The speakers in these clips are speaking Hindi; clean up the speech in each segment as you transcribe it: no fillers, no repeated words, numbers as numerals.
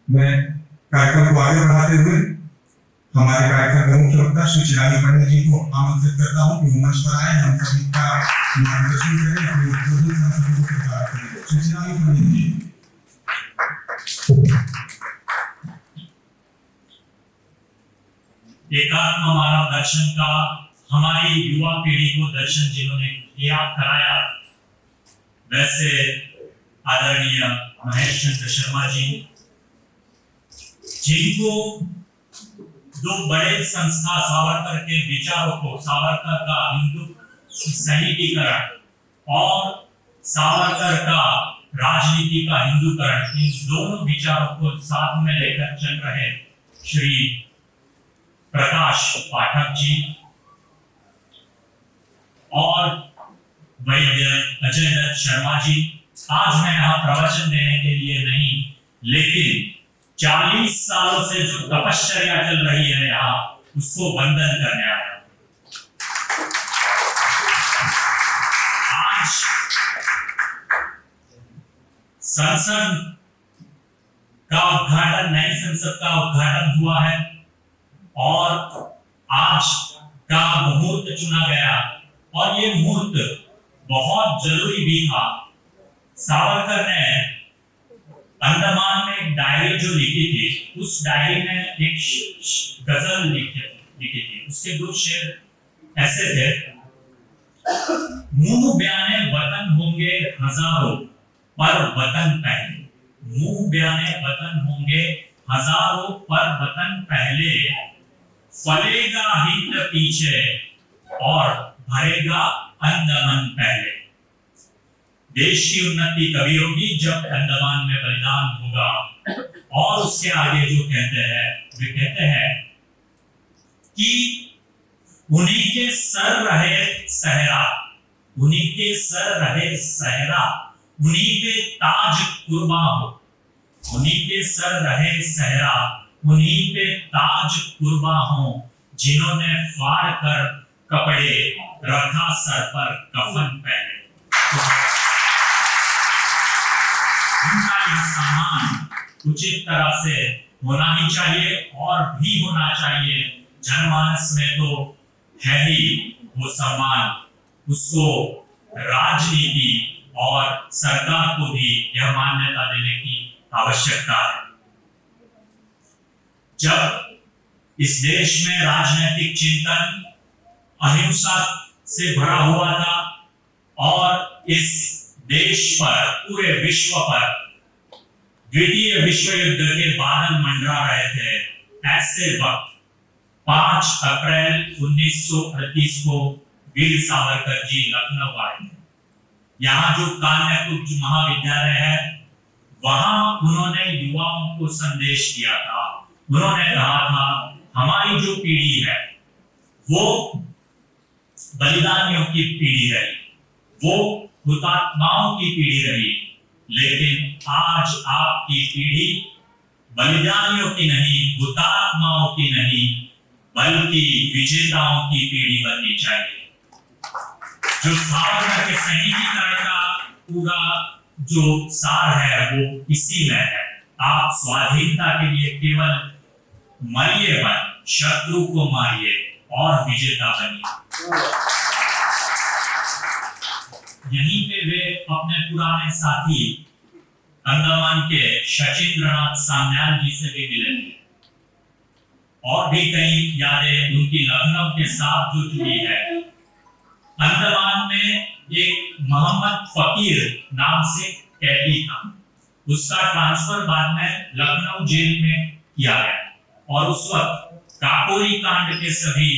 मैं कार्यक्रम को आगे बढ़ाते हुए हमारे कार्यक्रम का मुख्य वक्ता श्री चिरागी पंडित जी को आमंत्रित करता हूँ कि मंच पर आए, हम सभी का मार्गदर्शन करें, अपने उद्बोधन से हम सभी को प्रचार करें। श्री चिरागी पंडित जी। एकात्म मानव दर्शन का हमारी युवा पीढ़ी को दर्शन जिन्होंने किया कराया, वैसे आदरणीय महेश चंद्र शर्मा जी, जिनको दो बड़े संस्था सावरकर के विचारों को, सावरकर का हिंदू सैनिकीकरण और सावरकर का राजनीति का हिंदूकरण, इन दोनों विचारों को साथ में लेकर चल रहे श्री प्रकाश पाठक जी और वैद्य अजय दत्त शर्मा जी, आज मैं यहाँ प्रवचन देने के लिए नहीं, लेकिन 40 सालों से जो तपश्चर्या चल रही है यहाँ, उसको वंदन करने आया। आज संसद का उद्घाटन, नई संसद का उद्घाटन हुआ है और आज का मुहूर्त चुना गया और ये मुहूर्त बहुत जरूरी भी था। सावरकर ने अंडमान में एक डायरी जो लिखी थी, उस डायरी में एक गजल लिखी थी। उसके दो शेर ऐसे थे, मुंह ब्याने वतन होंगे हजारों पर वतन पहले। मुंह ब्याने वतन होंगे हजारों पर वतन पहले, फलेगा हित पीछे और भरेगा अंडमान पहले। देश की उन्नति तभी होगी जब अंडमान में बलिदान होगा। और उसके आगे जो कहते हैं, वे कहते हैं कि उन्हीं के सर रहे सहरा, उन्हीं के सर रहे सहरा, उन्हीं पे ताज कुर्बा हो। उन्हीं के सर रहे सहरा, उन्हीं पे ताज कुर्बा हो, जिन्होंने फाड़ कर कपड़े रखा सर पर कफन पहने। उनका यह सम्मान उचित तरह से होना ही चाहिए और भी होना चाहिए। जनमानस में तो है ही वो सम्मान, उसको राजनीति और सरकार को भी यह मान्यता देने की आवश्यकता है। जब इस देश में राजनीतिक चिंतन अहिंसा से भरा हुआ था और इस देश पर, पूरे विश्व पर द्वितीय विश्व युद्ध के बादल मंडरा रहे थे, ऐसे वक्त 5 अप्रैल 1938 को वीर सावरकर जी लखनऊ आए थे। यहाँ जो कान्याकुब्ज महाविद्यालय है, वहां उन्होंने युवाओं को संदेश दिया था। उन्होंने कहा था, हमारी जो पीढ़ी है वो बलिदानियों की पीढ़ी रही, वो हुतात्माओं की पीढ़ी रही, लेकिन आज आपकी पीढ़ी बलिदानियों की नहीं, हुतात्माओं की नहीं, बल्कि विजेताओं की पीढ़ी बननी चाहिए। जो सावरकर के सैनिकीकरण का पूरा जो सार है वो इसी में है। आप स्वाधीनता के लिए केवल मरिए मत, शत्रु को मारिए और विजेता बनिए। यहीं पे वे अपने पुराने साथी अंडमान के शचीन्द्रनाथ सान्याल जी से भी मिले थे और भी कई यादें उनकी लखनऊ के साथ जो जुड़ी है। अंडमान में एक मोहम्मद फकीर नाम से कैदी था, उसका ट्रांसफर बाद में लखनऊ जेल में किया गया और उस वक्त काकोरी कांड के सभी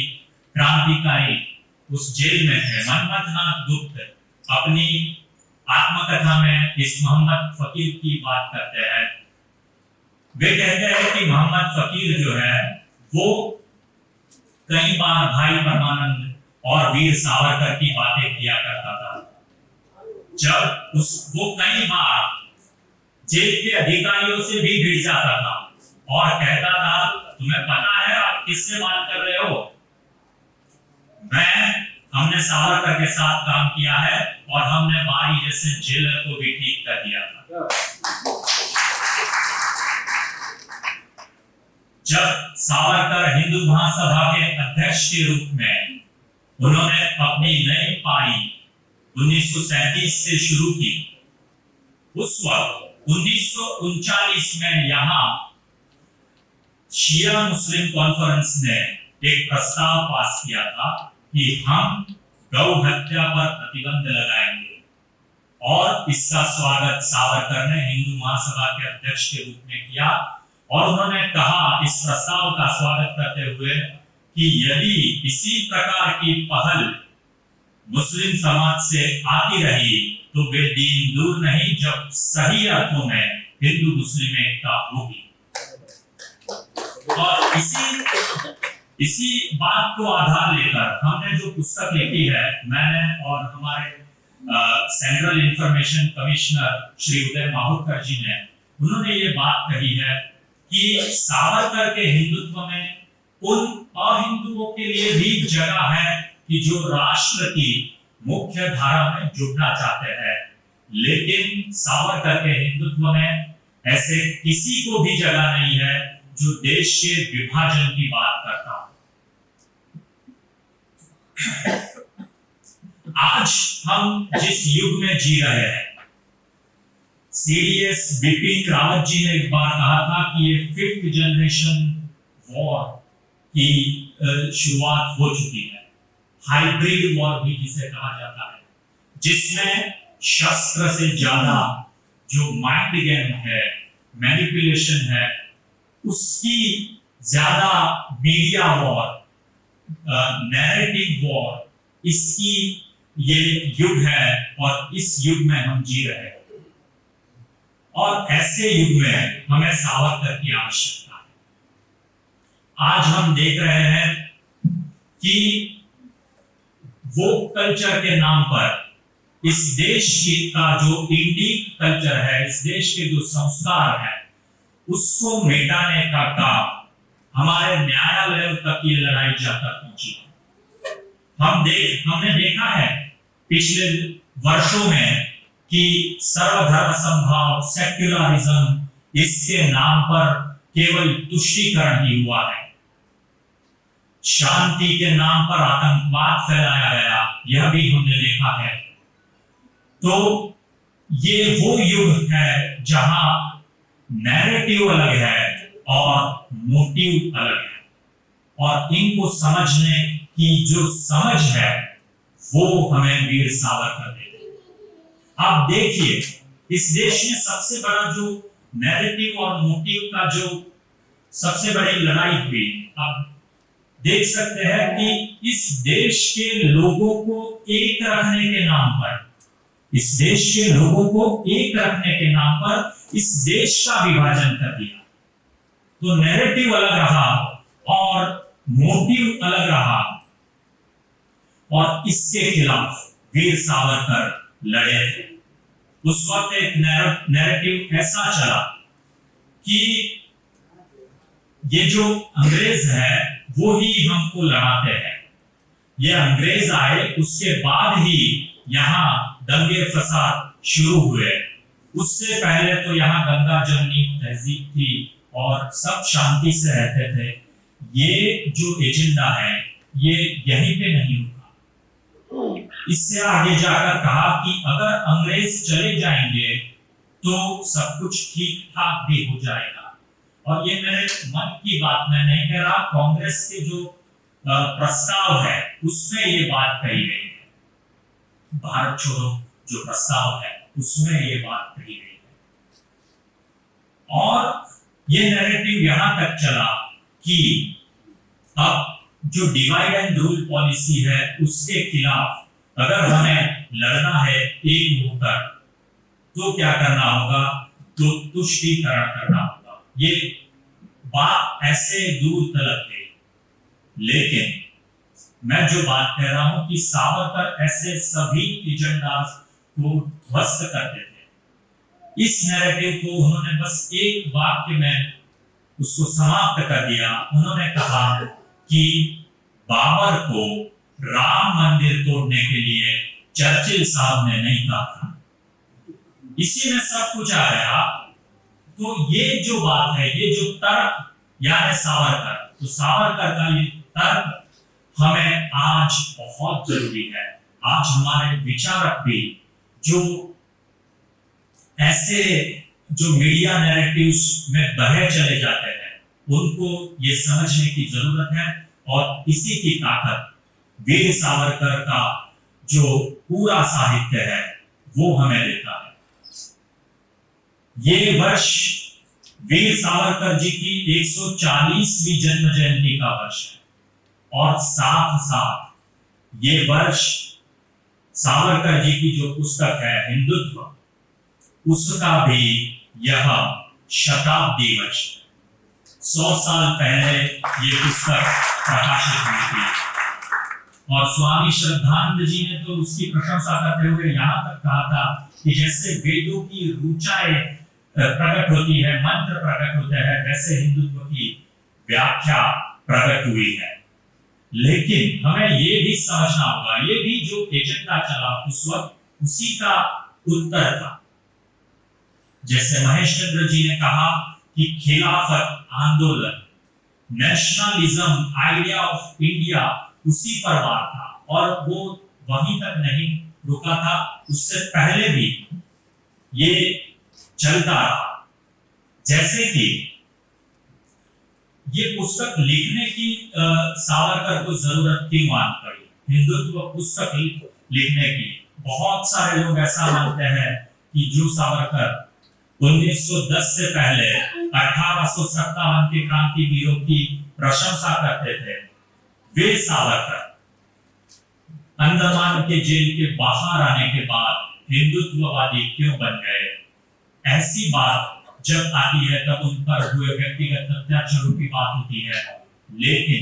क्रांतिकारी उस जेल में थे। मनमथनाथ गुप्त अपनी आत्मकथा में इस मोहम्मद फकीर की बात करते हैं। वे कहते हैं कि मोहम्मद फकीर जो है वो कई बार भाई परमानंद और वीर सावरकर की बातें किया करता था। जब वो कई बार जेल के अधिकारियों से भी भिड़ जाता था और कहता था, तुम्हें पता है आप किससे बात कर रहे हो? हमने सावरकर के साथ काम किया है और हमने बारी जैसे जेलर को भी ठीक कर दिया था। जब सावरकर हिंदू महासभा के अध्यक्ष के रूप में उन्होंने अपनी नई पारी 1937 से शुरू की, उस वक्त 1939 में यहां शिया मुस्लिम कॉन्फ्रेंस ने एक प्रस्ताव पास किया था कि हम गौ हत्या पर प्रतिबंध लगाएंगे, और इसका स्वागत सावरकर ने हिंदू महासभा के अध्यक्ष के रूप में किया। और उन्होंने कहा इस प्रस्ताव का स्वागत करते हुए कि यदि इसी प्रकार की पहल मुस्लिम समाज से आती रही तो वे दिन दूर नहीं जब सही अर्थों में हिंदू मुस्लिम एकता होगी। और इसी बात को आधार लेकर हमने जो पुस्तक लिखी है, मैंने और हमारे central information commissioner Shri Uday Mahurkar जी ने, उन्होंने ये बात कही है कि सावरकर के हिंदुत्व में उन अहिंदुओं के लिए भी जगह है कि जो राष्ट्र की मुख्य धारा में जुड़ना चाहते हैं, लेकिन सावरकर के हिंदुत्व में ऐसे किसी को भी जगह नहीं है जो देश के विभाजन की बात करता हो। आज हम जिस युग में जी रहे हैं, सीडीएस बिपिन रावत जी ने एक बार कहा था कि ये 5th जनरेशन वॉर की शुरुआत हो चुकी है, हाइब्रिड वॉर भी जिसे कहा जाता है, जिसमें शस्त्र से ज्यादा जो माइंड गेम है, मैनिपुलेशन है, उसकी ज्यादा मीडिया वॉर, नैरेटिव वॉर, इसकी ये युग है और इस युग में हम जी रहे हैं। और ऐसे युग में हमें सावरकर की आवश्यकता है। आज हम देख रहे हैं कि वो कल्चर के नाम पर इस देश का जो इंडियन कल्चर है, इस देश के जो संस्कार है, उसको मिटाने का काम हमारे न्यायालयों तक ये लड़ाई जाकर पहुंची। हमने देखा है पिछले वर्षों में कि सर्वधर्म समभाव, सेक्युलरिज्म, इसके नाम पर केवल तुष्टीकरण ही हुआ है। शांति के नाम पर आतंकवाद फैलाया गया, यह भी हमने देखा है। तो ये वो युग है जहां नैरेटिव अलग है और मोटिव अलग है, और इनको समझने की जो समझ है वो हमें वीर सावरकर देते हैं। अब देखिए, इस देश में सबसे बड़ा जो नैरेटिव और मोटिव का जो सबसे बड़ी लड़ाई हुई, अब देख सकते हैं कि इस देश के लोगों को एक रखने के नाम पर, इस देश के लोगों को एक रखने के नाम पर इस देश का विभाजन कर दिया। तो नैरेटिव अलग रहा और मोटिव अलग रहा, और इसके खिलाफ वीर सावरकर लड़े थे। उस वक्त एक नैरेटिव ऐसा चला कि ये जो अंग्रेज है वो ही हमको लड़ाते हैं। ये अंग्रेज आए, उसके बाद ही यहाँ दंगे फसाद शुरू हुए। उससे पहले तो यहाँ गंगा जमनी तहजीब थी और सब शांति से रहते थे। ये जो एजेंडा है ये यहीं पे नहीं रुका। इससे आगे जाकर कहा कि अगर अंग्रेज चले जाएंगे तो सब कुछ ठीक ठाक भी हो जाएगा। और ये मेरे मन की बात मैं नहीं कह रहा, कांग्रेस के जो प्रस्ताव है उसमें ये बात कही गई है। भारत छोड़ो जो प्रस्ताव है उसमें ये बात कही गई है। और ये नैरेटिव यहां तक चला कि अब जो डिवाइड एंड रूल पॉलिसी है उसके खिलाफ अगर हमें लड़ना है एक होकर, तो क्या करना होगा, तो तुष्टीकरण करना होगा। ये बात ऐसे दूर तलक गई, लेकिन मैं जो बात कह रहा हूं कि सावरकर ऐसे सभी एजेंडास को ध्वस्त करते थे। इस नैरेटिव को उन्होंने बस एक वाक्य में उसको समाप्त कर दिया। उन्होंने कहा कि बाबर को राम मंदिर तोड़ने के लिए चर्चिल साहब ने नहीं कहा था। इसी में सब कुछ आ गया। तो ये जो बात है, ये जो तर्क यानी सावरकर। तो सावरकर का ये तर्क हमें आज बहुत जरूरी है। आज हमारे विचारक भी जो ऐसे जो मीडिया नैरेटिव्स में बहे चले जाते हैं, उनको ये समझने की जरूरत है। और इसी की ताकत वीर सावरकर का जो पूरा साहित्य है वो हमें देता है। ये वर्ष वीर सावरकर जी की 140वीं जन्म जयंती का वर्ष है और साथ साथ ये वर्ष सावरकर जी की जो पुस्तक है हिंदुत्व, उसका भी यह शताब्दी वर्ष है। 100 साल पहले ये पुस्तक प्रकाशित हुई थी और स्वामी श्रद्धानंद जी ने तो उसकी प्रशंसा करते हुए यहाँ तक कहा था कि जैसे वेदों की ऋचाएं प्रकट होती है, मंत्र प्रकट होते हैं, वैसे हिंदुत्व की व्याख्या प्रकट हुई है। लेकिन हमें ये भी समझना होगा, ये भी जो एजेंडा चला उस वक्त उसी का उत्तर था। जैसे महेश चंद्र जी ने कहा कि खिलाफत आंदोलन, नेशनलिज्म, आइडिया ऑफ इंडिया उसी पर बात था और वो वहीं तक नहीं रुका था, उससे पहले भी ये चलता रहा। जैसे कि ये पुस्तक लिखने की सावरकर को जरूरत क्यों मान पड़ी, हिंदुत्व पुस्तक लिखने की? बहुत सारे लोग ऐसा मानते हैं कि जो सावरकर 1910 से पहले 1857 के क्रांतिवीरों की प्रशंसा करते थे, वे सावरकर अंडमान के जेल के बाहर आने के बाद हिंदुत्ववादी क्यों बन गए? ऐसी बात जब आती है तब उन पर हुए व्यक्तिगत अत्याचारों की बात होती है। लेकिन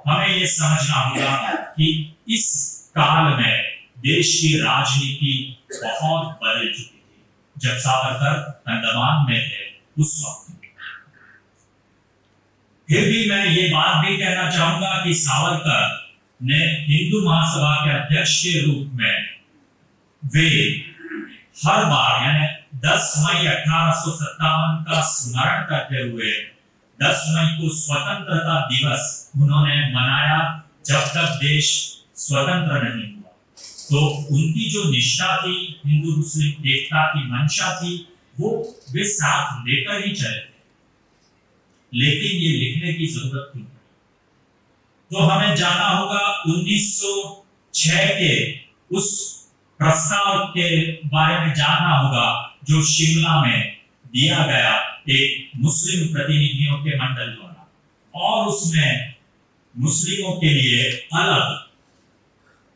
हमें यह समझना होगा कि इस काल में देश की राजनीति बहुत बदल चुकी थी। जब सावरकर अंडमान में थे उस वक्त फिर भी मैं ये बात भी कहना चाहूंगा कि सावरकर ने हिंदू महासभा के अध्यक्ष के रूप में वे हर बार यानी 10 मई 1857 का स्मरण करते हुए 10 मई को स्वतंत्रता दिवस उन्होंने मनाया जब तक देश स्वतंत्र नहीं हुआ। तो उनकी जो निष्ठा थी, हिंदू मुस्लिम एकता की मंशा थी, वो वे साथ लेकर ही चले थे। लेकिन ये लिखने की जरूरत क्यों पड़ी? तो हमें जानना होगा 1906 के उस प्रस्ताव के बारे में जानना होगा जो शिमला में दिया गया एक मुस्लिम प्रतिनिधियों के मंडल द्वारा, और उसमें मुस्लिमों के लिए अलग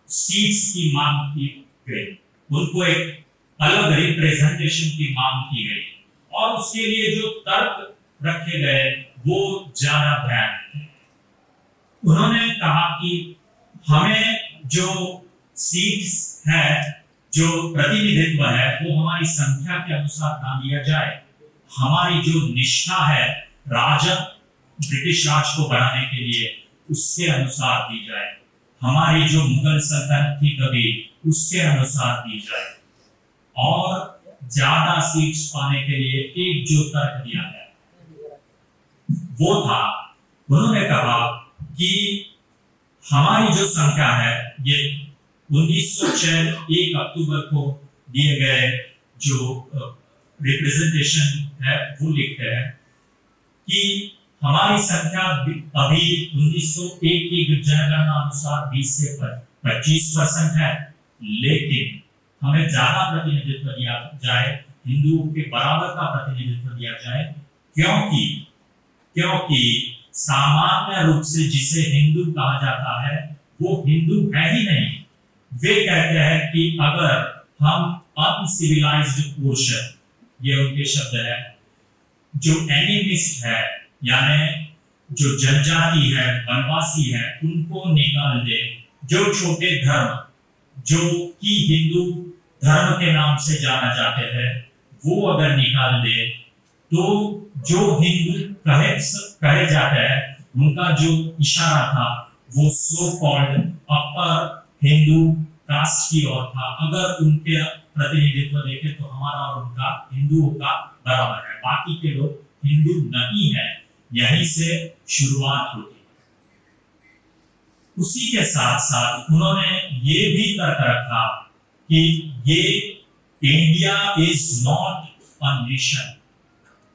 सीट्स की मांग की गई, उनको एक अलग रिप्रेजेंटेशन की मांग की गई और उसके लिए जो तर्क रखे गए वो ज्यादा भयानक थे। उन्होंने कहा कि हमें जो सीट्स है, जो प्रतिनिधित्व है, वो हमारी संख्या के अनुसार ना दिया जाए, हमारी जो निष्ठा है राजा ब्रिटिश राज को बढ़ाने के लिए उसके अनुसार दी जाए, हमारी जो मुगल सल्तनत थी कभी उसके अनुसार दी जाए, और ज्यादा सीट्स पाने के लिए एक जो तर्क दिया गया वो था, उन्होंने कहा कि हमारी जो संख्या है ये 1906 1 अक्टूबर को दिए गए जो रिप्रेजेंटेशन है वो लिखते हैं कि हमारी संख्या अभी 1901 की जनगणना अनुसार 20 से 25% है, लेकिन हमें ज्यादा प्रतिनिधित्व दिया जाए, हिंदुओं के बराबर का प्रतिनिधित्व दिया जाए, क्योंकि सामान्य रूप से जिसे हिंदू कहा जाता है वो हिंदू है ही नहीं। वे कहते हैं कि अगर हम अनसिविलाइज्ड पोर्शन, ये उनके शब्द है, जो एनिमिस्ट है यानी जो जनजाति है, वनवासी है, उनको निकाल दे, जो छोटे धर्म जो कि हिंदू धर्म के नाम से जाना जाते हैं वो अगर निकाल दे, तो जो हिंदू कहे जाते हैं उनका जो इशारा था वो so called upper Hindu caste की ओर था। अगर उनके प्रतिनिधित्व देखे तो हमारा और उनका हिंदुओं का बराबर है, बाकी के लोग हिंदू नहीं है, यहीं से शुरुआत होती है। उसी के साथ साथ उन्होंने ये भी तर्क रखा कि ये India is not a nation,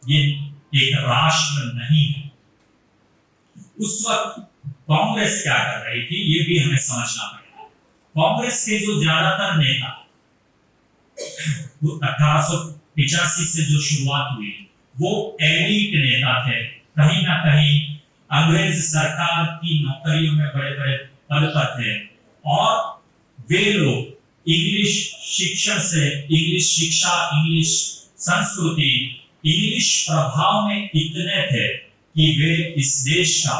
ये एक राष्ट्र नहीं है। उस वक्त कांग्रेस क्या कर रही थी ये भी हमें समझना पड़ेगा। कांग्रेस के जो ज्यादातर नेता 1885 से जो शुरुआत हुई वो एलीट नेता थे, कहीं ना कहीं अंग्रेज सरकार की नौकरियों में बड़े बड़े पद पर थे, और वे लोग इंग्लिश शिक्षण से, इंग्लिश शिक्षा, इंग्लिश संस्कृति, इंग्लिश प्रभाव में इतने थे कि वे इस देश का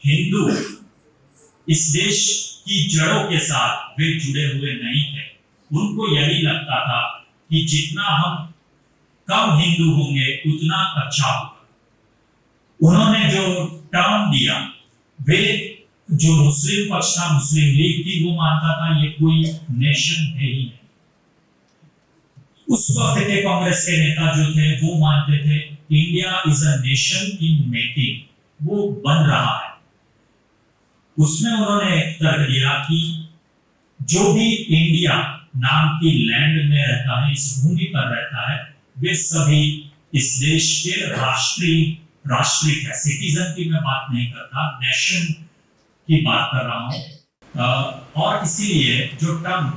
हिंदू, इस देश की जड़ों के साथ वे जुड़े हुए नहीं थे। उनको यही लगता था कि जितना हम कम हिंदू होंगे उतना अच्छा होगा। उन्होंने जो टर्म दिया, वे जो मुस्लिम पक्ष था, मुस्लिम लीग थी, वो मानता था ये कोई नेशन है ही नहीं। उस वक्त के कांग्रेस के नेता जो थे वो मानते थे India is a nation in making, वो बन रहा है। उसमें उन्होंने एक तर्क दिया कि जो भी इंडिया नाम की लैंड में रहता है, इस भूमि पर रहता है, वे सभी इस देश के राष्ट्रीय है। सिटीजन की मैं बात नहीं करता, नेशन की बात कर रहा हूं। और इसीलिए जो टर्म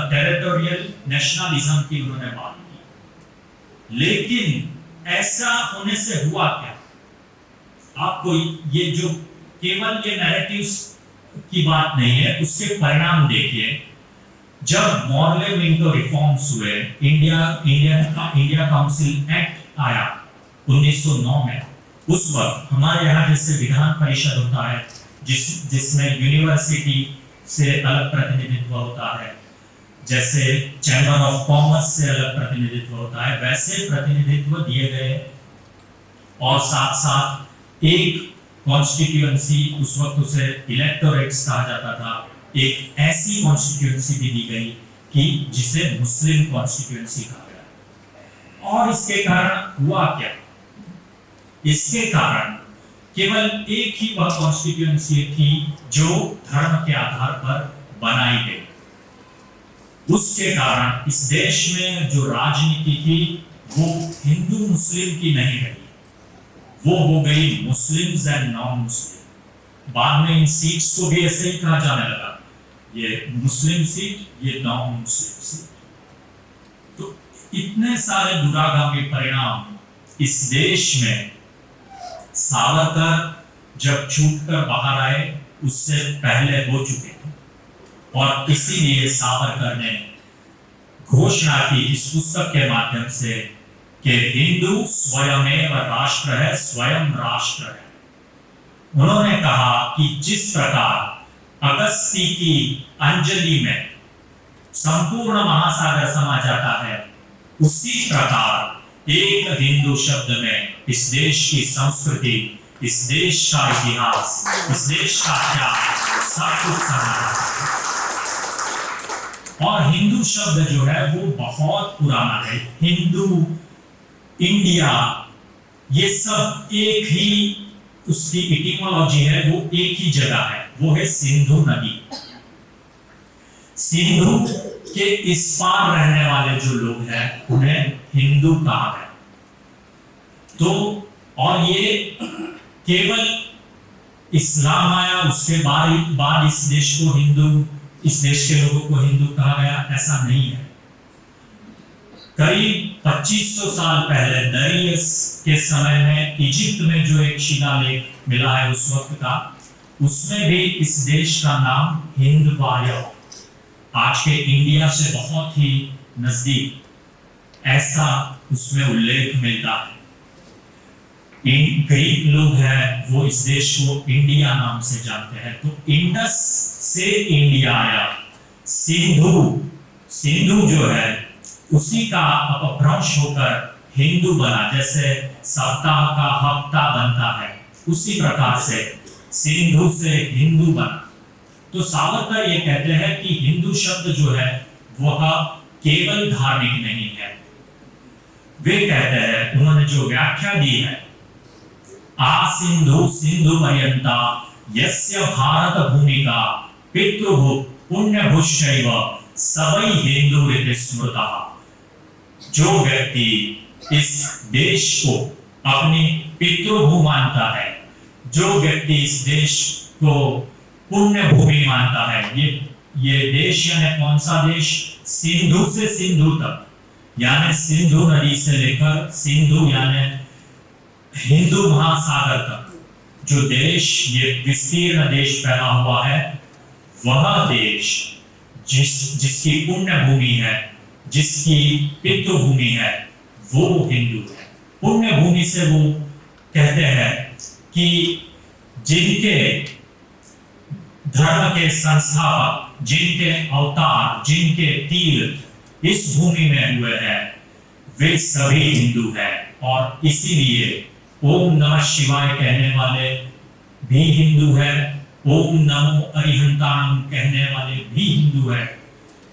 टेरिटोरियल नेशनलिज्म की उन्होंने बात की। लेकिन ऐसा होने से हुआ क्या? आपको ये जो केवल ये नैरेटिव्स की बात नहीं है, उसके परिणाम देखिए। जब मॉर्ले मिंटो रिफॉर्म्स हुए, इंडिया काउंसिल एक्ट आया 1909 में, उस वक्त हमारे यहाँ जैसे विधान परिषद होता है, जिसमें यूनिवर्सिटी से अलग प्रतिनिधित्व होता है, जैसे चैम्बर ऑफ कॉमर्स से अलग प्रतिनिधित्व होता है, वैसे प्रतिनिधित्व दिए गए। और साथ साथ एक कॉन्स्टिट्यूएंसी, उस वक्त उसे इलेक्टोरेट्स कहा जाता था, एक ऐसी कॉन्स्टिट्यूएंसी भी दी गई कि जिसे मुस्लिम कॉन्स्टिट्यूएंसी कहा गया। और इसके कारण हुआ क्या? इसके कारण केवल एक ही वह कॉन्स्टिट्यूएंसी थी जो धर्म के आधार पर बनाई गई। उसके कारण इस देश में जो राजनीति थी वो हिंदू मुस्लिम की नहीं रही, वो हो गई मुस्लिम्स एंड नॉन मुस्लिम। बाद में इन सीट्स को भी ऐसे ही कहा जाने लगा, ये मुस्लिम सीट, ये नॉन मुस्लिम सीट। तो इतने सारे दुरागामी परिणाम इस देश में सावरकर जब छूटकर बाहर आए उससे पहले हो चुके थे। और इसीलिए सावरकर ने घोषणा की इस पुस्तक के माध्यम से कि हिंदू स्वयमेव राष्ट्र है, स्वयं राष्ट्र है। उन्होंने कहा कि जिस प्रकार अगस्ती की अंजलि में संपूर्ण महासागर समा जाता है, उसी प्रकार एक हिंदू शब्द में इस देश की संस्कृति, इस देश का इतिहास, इस देश का त्याग सब कुछ समा जाता है। और हिंदू शब्द जो है वो बहुत पुराना है। हिंदू, इंडिया, ये सब एक ही उसकी इटिमोलॉजी है, वो एक ही जगह है, वो है सिंधु नदी। सिंधु के इस पार रहने वाले जो लोग हैं उन्हें हिंदू कहा है। तो और ये केवल इस्लाम आया उसके बाद इस देश को हिंदू, इस देश के लोगों को हिंदू कहा गया, ऐसा नहीं है। करीब 2500 साल पहले दरियस के समय में इजिप्ट में जो एक शिलालेख मिला है उस वक्त का, उसमें भी इस देश का नाम हिंदवाय, आज के इंडिया से बहुत ही नजदीक, ऐसा उसमें उल्लेख मिलता है। ग्रीक लोग हैं वो इस देश को इंडिया नाम से जानते हैं। तो इंडस से इंडिया आया। सिंधु जो है उसी का अपभ्रंश होकर हिंदू बना, जैसे सप्ताह का हफ्ता बनता है, उसी प्रकार से सिंधु से हिंदू बना। तो सावरकर ये कहते हैं कि हिंदू शब्द जो है वह केवल धार्मिक नहीं है, वे कहते हैं, उन्होंने जो व्याख्या दी है, आ सिंधु सिंधु पर्यंता यस्य भारत भूमिका पितृभु पुण्यभुश्चैव सवै हिंदू रीति स्मृता। जो व्यक्ति इस देश को अपनी पितृभू मानता है, जो व्यक्ति इस देश को पुण्य भूमि मानता है, ये देश यानी कौन सा देश? सिंधु से सिंधु तक, यानी सिंधु नदी से लेकर सिंधु यानी हिंदू महासागर तक जो देश, ये विस्तीर्ण देश फैला हुआ है, वह देश जिसकी पुण्य भूमि है, जिसकी पितृभूमि है, वो हिंदू है। पुण्य भूमि से वो कहते हैं कि जिनके धर्म के संस्थापक, जिनके अवतार, जिनके तीर्थ इस भूमि में हुए हैं, वे सभी हिंदू हैं। और इसीलिए ओम नमः शिवाय कहने वाले भी हिंदू है, ओम नमो अरिहंताणम कहने वाले भी हिंदू है,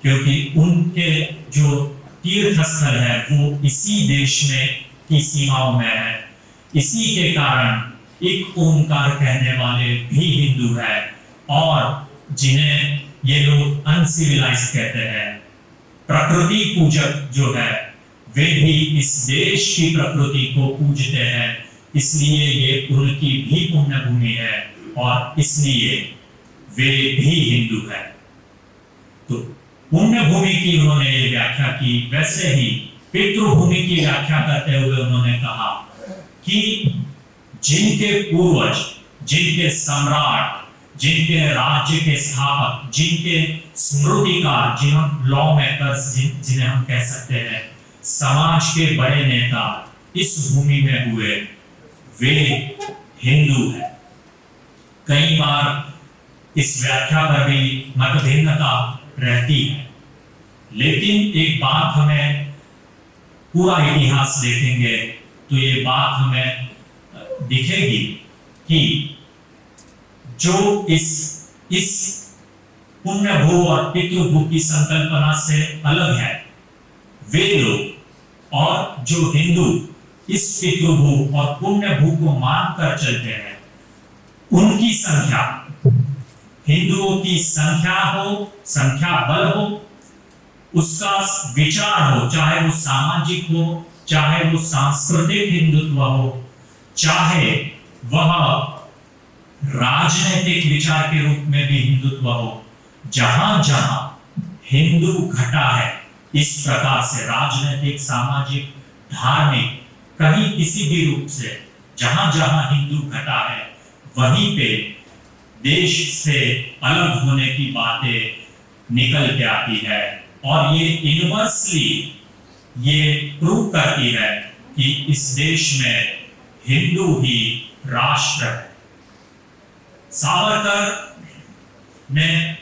क्योंकि उनके जो तीर्थ स्थल है वो इसी देश में की सीमाओं में है। इसी के कारण एक ओंकार कहने वाले भी हिंदू है, और जिन्हें ये लोग अनसिविलाइज कहते हैं, प्रकृति पूजक जो है, वे भी इस देश की प्रकृति को पूजते हैं, इसलिए ये उनकी भी पुण्य भूमि है और इसलिए वे भी हिंदू है। तो पुण्य भूमि की उन्होंने ये व्याख्या की। वैसे ही पितृभूमि की व्याख्या करते हुए उन्होंने कहा कि जिनके पूर्वज, जिनके सम्राट, जिनके राज्य के स्थापक, जिनके स्मृतिकार, जिन्हें लॉ मेकर्स जिन्हें हम कह सकते हैं, समाज के बड़े नेता इस भूमि में हुए, वे हिंदू हैं। कई बार इस व्याख्या पर भी मतभिन्नता रहती है, लेकिन एक बात हमें पूरा इतिहास देखेंगे तो ये बात हमें दिखेगी कि जो इस पुण्य भू और पितृभू की संकल्पना से अलग है, वे लोग और जो हिंदू इस पितृभू और पुण्य भू को मानकर चलते हैं, उनकी संख्या, हिंदुओं की संख्या हो, संख्या बल हो, उसका विचार हो, चाहे वो सामाजिक हो, चाहे वो सांस्कृतिक हिंदुत्व हो, चाहे वह राजनीतिक विचार के रूप में भी हिंदुत्व हो, जहां जहां हिंदू घटा है, इस प्रकार से राजनीतिक, सामाजिक, धार्मिक, कहीं किसी भी रूप से जहां जहां हिंदू घटा है, वहीं पे देश से अलग होने की बातें निकल के आती है। और ये यूनिवर्सली ये प्रूव करती है कि इस देश में हिंदू ही राष्ट्र है। सावरकर ने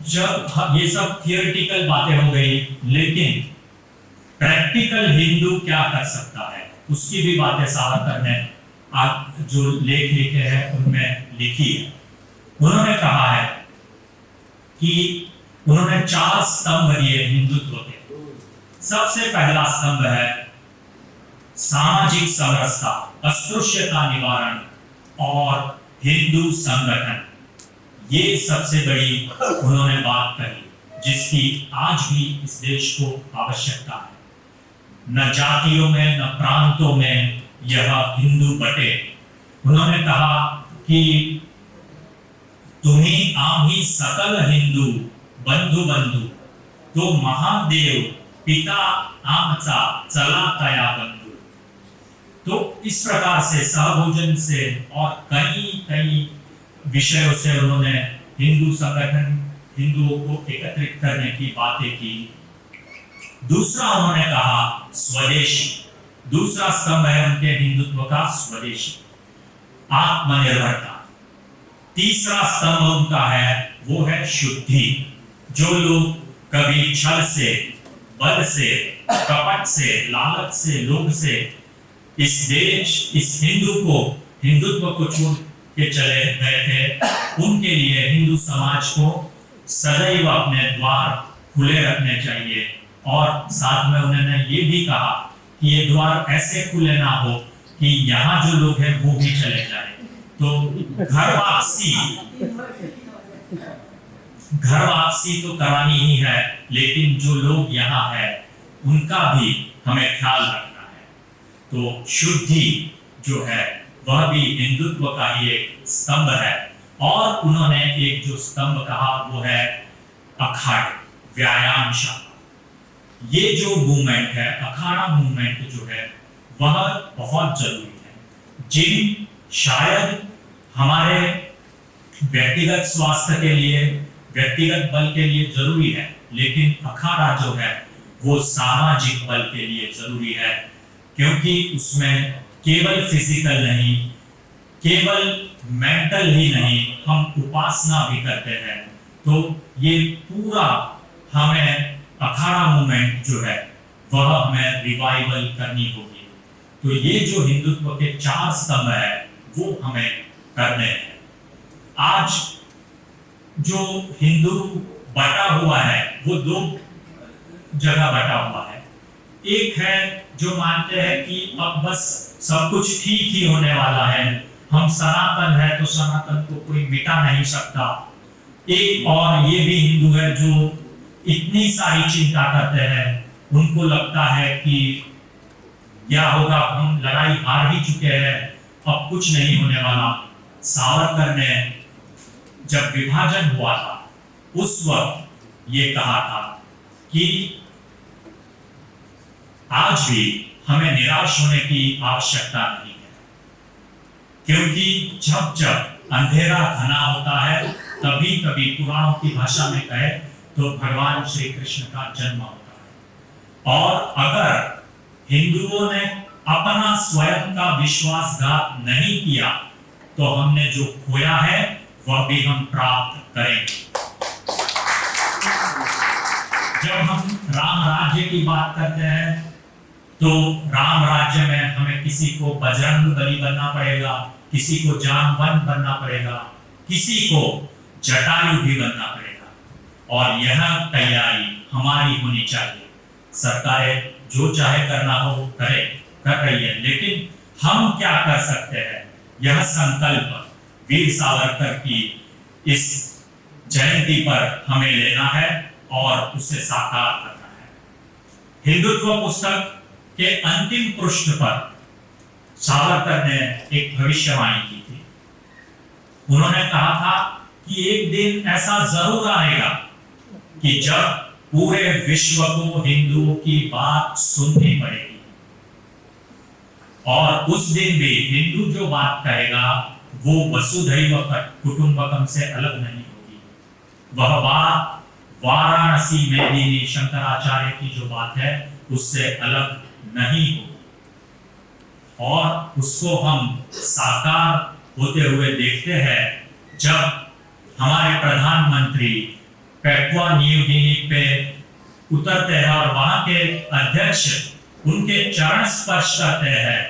जब ये सब थियोरेटिकल बातें हो गई, लेकिन प्रैक्टिकल हिंदू क्या कर सकता है, उसकी भी बातें सावरकर ने आज जो लेख लिखे हैं उनमें लिखी है। उन्होंने कहा है कि उन्होंने 4 स्तंभ दिए हिंदुत्व के। सबसे पहला स्तंभ है सामाजिक समरसता, अस्पृश्यता निवारण और हिंदू संगठन। ये सबसे बड़ी उन्होंने बात कही, जिसकी आज भी इस देश को आवश्यकता है। न जातियों में, न प्रांतों में यह हिंदू बटे। उन्होंने कहा कि तुम्ही आम्ही सकल हिंदू बंधु बंधु, तो महादेव पिता आमचा चला तया बंधु। तो इस प्रकार से सहभोजन से और कई विषयों से उन्होंने हिंदू संगठन, हिंदुओं को एकत्रित करने की बातें की। दूसरा उन्होंने कहा स्वदेशी। दूसरा स्तंभ है उनके हिंदुत्व का स्वदेशी, आत्मनिर्भरता। तीसरा स्तंभ उनका है वो है शुद्धि। जो लोग कभी छल से, बल से, कपट से, लालच से, लोभ से इस देश, इस हिंदुत्व को छोड़ के चले गए थे, उनके लिए हिंदू समाज को सदैव अपने द्वार खुले रखने चाहिए और साथ में उन्होंने ये भी कहा कि ये द्वार ऐसे खुले ना हो कि यहाँ जो लोग हैं वो भी चले जाए। तो घर वापसी तो करानी ही है, लेकिन जो लोग यहाँ है उनका भी हमें ख्याल रखना है। तो शुद्धि जो है वह भी हिंदुत्व का ही एक स्तंभ है। और उन्होंने एक जो स्तंभ कहा वो है अखाड़ा, व्यायामशाला। ये जो मूवमेंट है, अखाड़ा मूवमेंट जो है वह बहुत जरूरी है। जिम शायद हमारे व्यक्तिगत स्वास्थ्य के लिए, व्यक्तिगत बल के लिए जरूरी है, लेकिन अखाड़ा जो है वो सामाजिक बल के लिए जरूरी है, क्योंकि उसमें केवल फिजिकल नहीं, केवल मेंटल ही नहीं, हम उपासना भी करते हैं। तो ये पूरा हमें अखाड़ा मूवमेंट जो है वह हमें रिवाइवल करनी होगी। तो ये जो हिंदुत्व के 4 स्तंभ है वो हमें करने हैं। आज जो हिंदू बटा हुआ है वो 2 जगह बटा हुआ है। एक है जो मानते हैं कि अब बस सब कुछ ठीक ही होने वाला है, हम सनातन है तो सनातन को कोई मिटा नहीं सकता। एक और ये भी हिंदू है जो इतनी सारी चिंता करते हैं, उनको लगता है कि क्या होगा, हम लड़ाई हार ही चुके हैं, अब कुछ नहीं होने वाला। सावरकर ने जब विभाजन हुआ था उस वक्त ये कहा था कि आज भी हमें निराश होने की आवश्यकता नहीं है, क्योंकि जब जब अंधेरा घना होता है तभी कभी पुराणों की भाषा में कहे तो भगवान श्री कृष्ण का जन्म होता है। और अगर हिंदुओं ने अपना स्वयं का विश्वासघात नहीं किया तो हमने जो खोया है वह भी हम प्राप्त करेंगे। जब हम राम राज्य की बात करते हैं तो राम राज्य में हमें किसी को बजरंग बली बनना पड़ेगा, किसी को जामवंत बनना पड़ेगा, किसी को जटायु भी बनना पड़ेगा। और यह तैयारी हमारी होनी चाहिए। सरकारें जो चाहे करना हो करे, कर रही है, लेकिन हम क्या कर सकते हैं, यह संकल्प वीर सावरकर की इस जयंती पर हमें लेना है और उसे साकार करना है। हिंदुत्व पुस्तक के अंतिम पृष्ठ पर सावरकर ने एक भविष्यवाणी की थी। उन्होंने कहा था कि एक दिन ऐसा जरूर आएगा कि जब पूरे विश्व को हिंदुओं की बात सुननी पड़ेगी, और उस दिन भी हिंदू जो बात कहेगा वो वसुधैव कुटुंबकम से अलग नहीं होगी। वह बात वाराणसी मेदिनी शंकराचार्य की जो बात है उससे अलग नहीं होगी, और उसको हम साकार होते हुए देखते हैं जब हमारे प्रधानमंत्री पैपुआ न्यू गिनी पे उतरते हैं और वहां के अध्यक्ष उनके चरण स्पर्श करते हैं,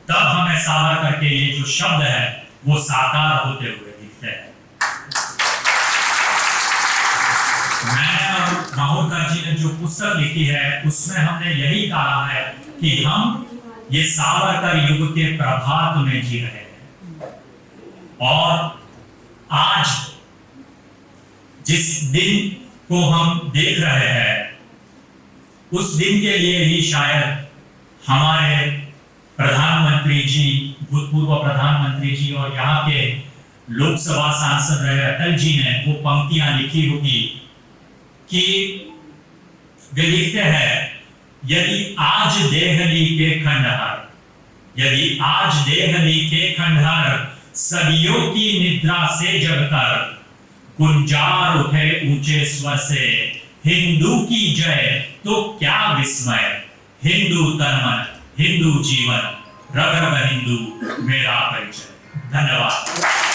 तब हमें सावरकर के ये जो शब्द है वो साकार होते हुए दिखते हैं। मैंने और महोदय जी ने जो पुस्तक लिखी है उसमें हमने यही कहा है कि हम ये सावरकर युग के प्रभात में जी रहे हैं, और आज जिस दिन को हम देख रहे हैं उस दिन के लिए ही शायद हमारे प्रधानमंत्री जी, भूतपूर्व प्रधानमंत्री जी और यहाँ के लोकसभा सांसद रहे अटल जी ने वो पंक्तियां लिखी होगी कि वे लिखते हैं, यदि आज देहली के खंडहर, यदि आज देहली के खंडहर सदियों की निद्रा से जगकर गुंजार उठे ऊंचे स्वर से हिंदू की जय तो क्या विस्मय, हिंदू तन मन हिंदू जीवन, रग रग हिंदू मेरा परिचय। धन्यवाद।